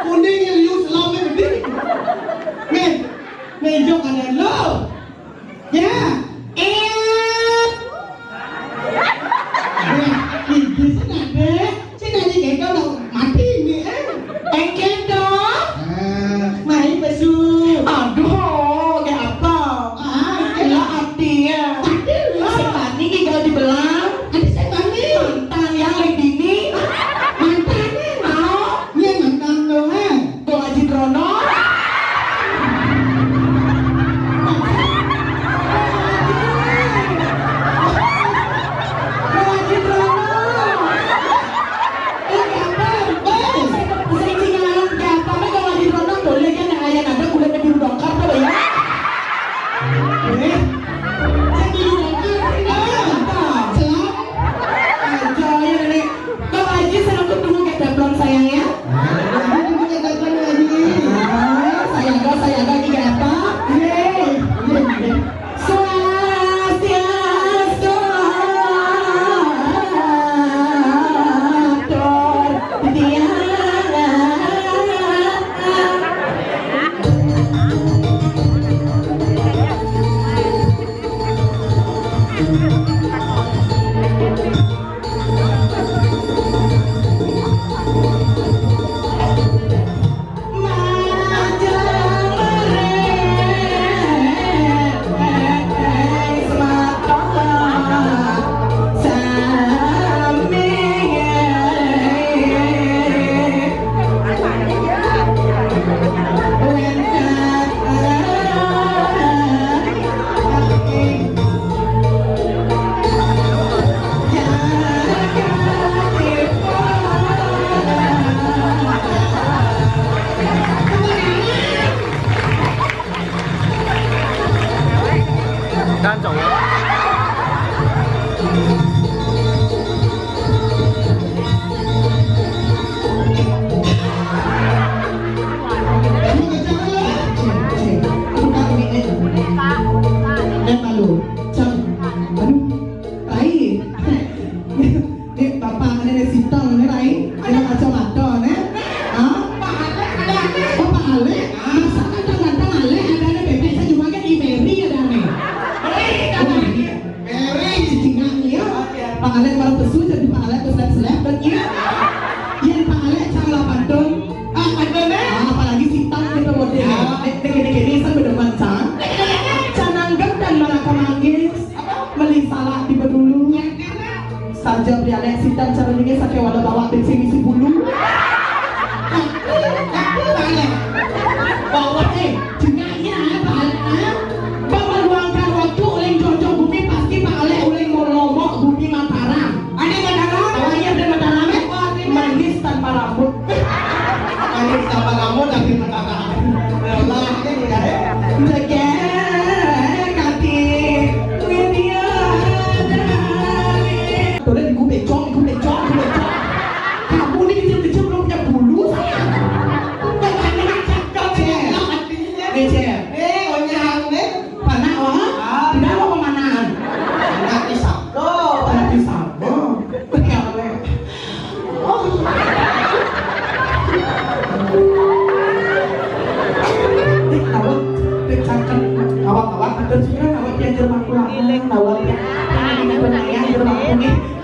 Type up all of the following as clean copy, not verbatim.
kuning yang liu selam ni men menjok ada lo ya ini sini ni kayak kau mati ni engkel dong main besu aduh kayak apa lah artinya sekali ni kalau dibelang nanti saya balik mantan yang lagi dini mantan ni mau ni mantan lo Dong Haji Drono saja prialek sitam cara ini sakit walau bawa bensin isi bulu bawa jengaknya bawa luangkan waktu oleh jojo bumi pasti Pak Alek oleh ngomong bumi Mataram ada Mataram awalnya ada Mataram manis tanpa rambut manis tanpa rambut tapi Mataram Allah ini ya jaga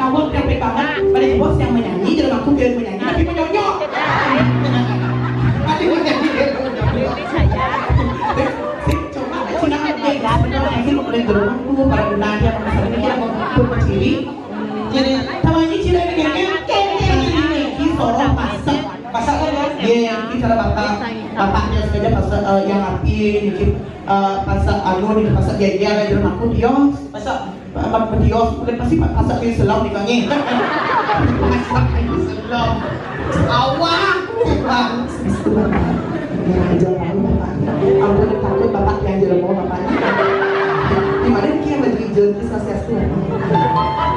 Kawat capek banget, balik bos yang menyanyi, jadi aku kira menyanyi, tapi menyonyok. Tadi menyanyi, coba Cina ada lagi lu boleh gerungku para gunanya masalah ini mau berciri. Jadi tawanya Cina ini kayaknya ini sorong masak kan dia yang bicara bapaknya sengaja masak yang api, bikin masak anu nih masak dia di rumahku dia masak Dios, boleh pasti masak kayu selau di kangen. Masak kayu selau. Awak, bang. Jangan bapaknya. Aku takut bapak yang jelema bapaknya. Di mana dia yang bagi jenis nasihat tuh.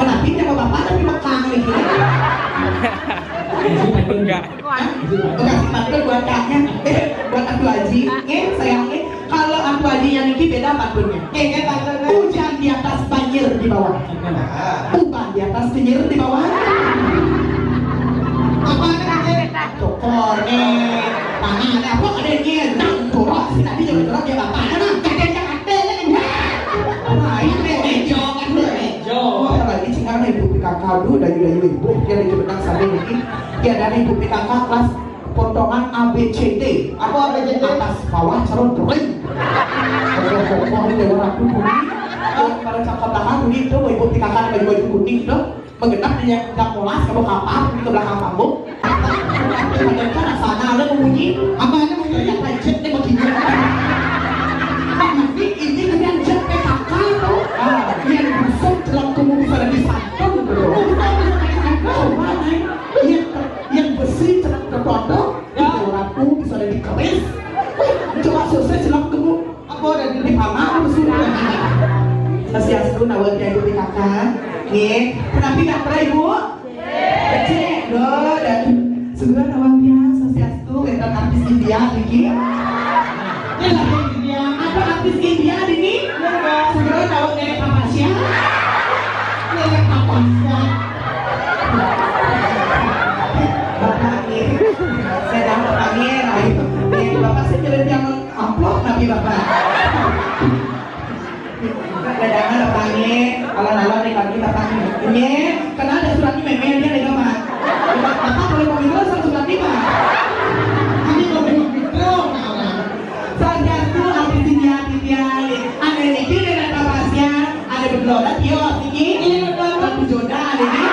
Kenapa dia mau bapak tapi makan lagi? Enggak. Enggak sih buat kakaknya. Buat aku Haji. Sayangnya kalau aku Haji yang ini beda patutnya. Hujan di atas banjir di bawah. Uban di atas banjir di bawah. Apa namanya? Cokor nih. dia bapaknya nah kate kan nah ini mejo kan mejo lagi cingkang ibu PKK dulu dari ibu dia lagi benang sampai ini dia dari ibu PKK kelas potongan ABCD apa ABCD atas bawah calon kering pokok ini orang kuning pada cakap belakang kuning itu ibu PKK baju baju kuning itu menggenap di yang molas kalau kapal di belakang panggung ada kan sana ada membunyi apa aja mau yang lecet deh begini nanti ini kemudian jet PKK tuh yang busuk dalam kamu bisa lebih santun tuh yang besi dalam terpotong itu rapuh bisa lebih keris coba selesai dalam kamu apa ada di kamar busuk Sasiastu nawar dia ibu PKK nih kenapa nggak pernah ibu? Cek loh dan segera nawar dia Sasiastu entar artis India Diki ya lah India apa artis India Dini? Segera nawar nenek Papasya nenek Papasya bapak nih saya dah bapak nih bapak saya jalan yang amplop tapi bapak kadang-kadang datangnya alam-alam nih kaki datangnya ini karena ada suratnya memang dia nih pak bapak boleh mau mikro sama suratnya pak ini boleh mau mikro saja tuh ada tiga ada ini ada kapasnya ada berdoa dia ini berdoa berjodoh ada ini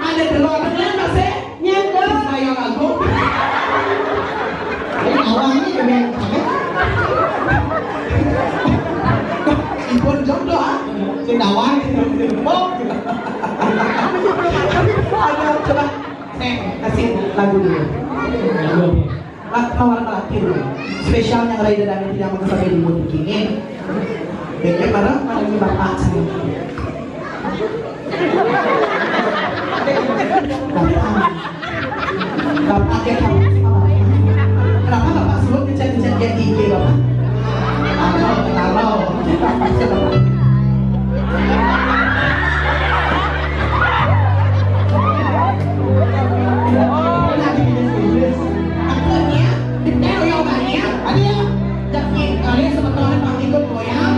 ada berdoa berdoa sih nyata saya lagu awalnya memang Ibon jodoh sendawan ada coba kasih lagu dulu lawan laki dulu spesial yang Raida dan tidak mengesahkan di mulut begini baiknya bareng lagi bapak saya bapak dia kamu kenapa bapak sebut kecat-kecat dia di IG bapak? Kalau pasti bapak akhirnya detail yang banyak ada ya jadi kalian sebetulnya Pak ikut goyang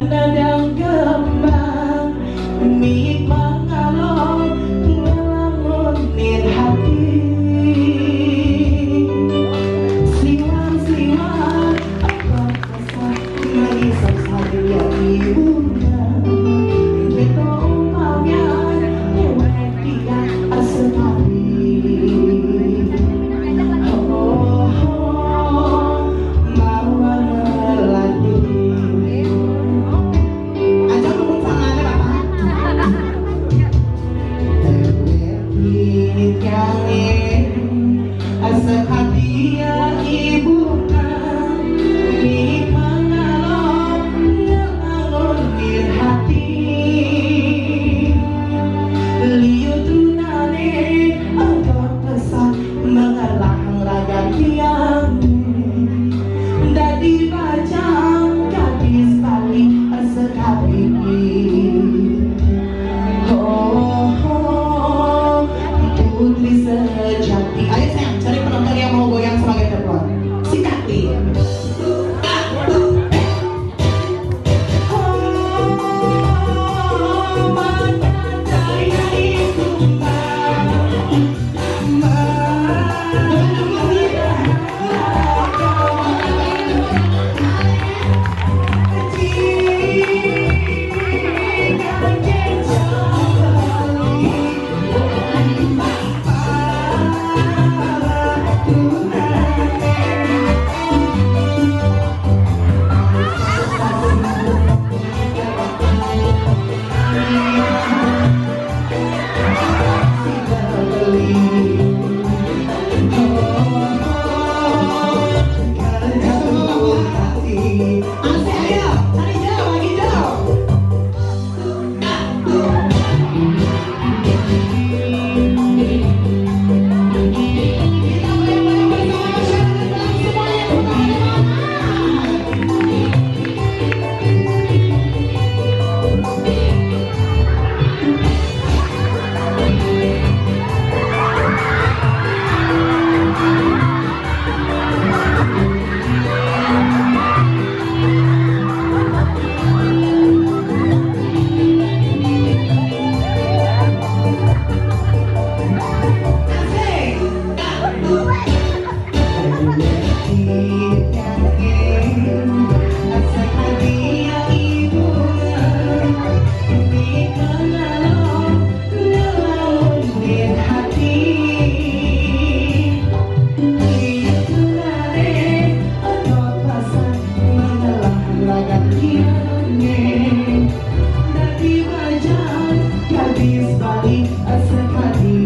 dadang kembang mi pangalong ngelamunin hati gadis Bali sekali.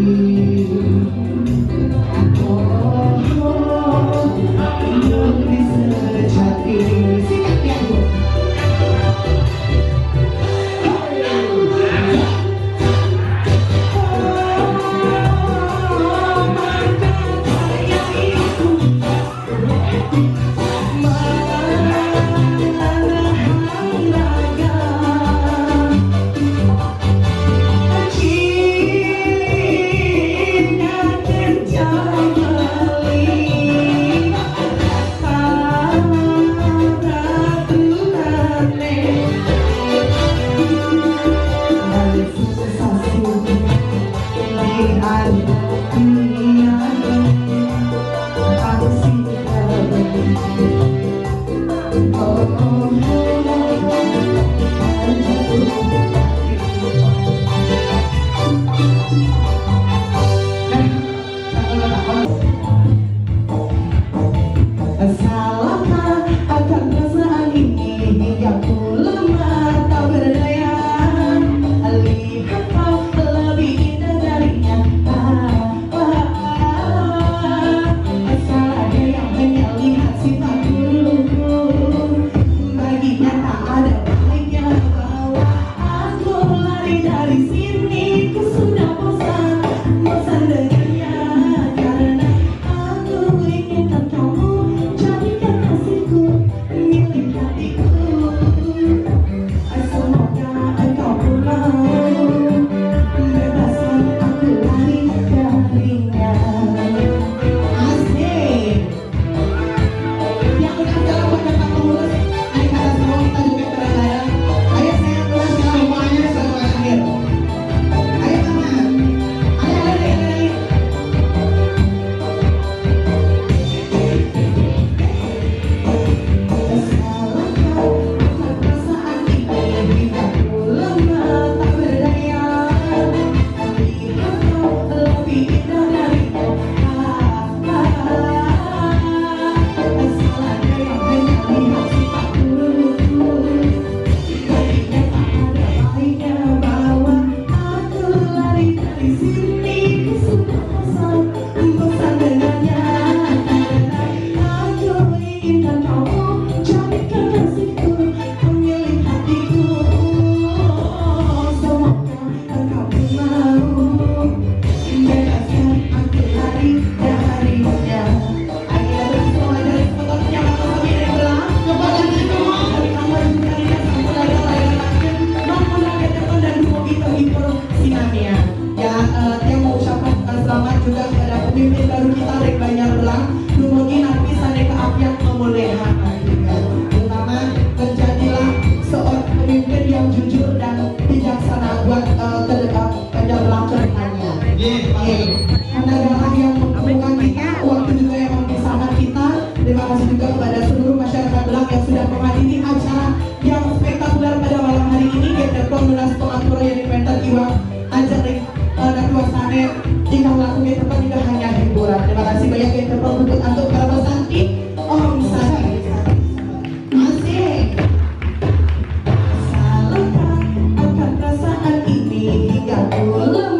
Hingga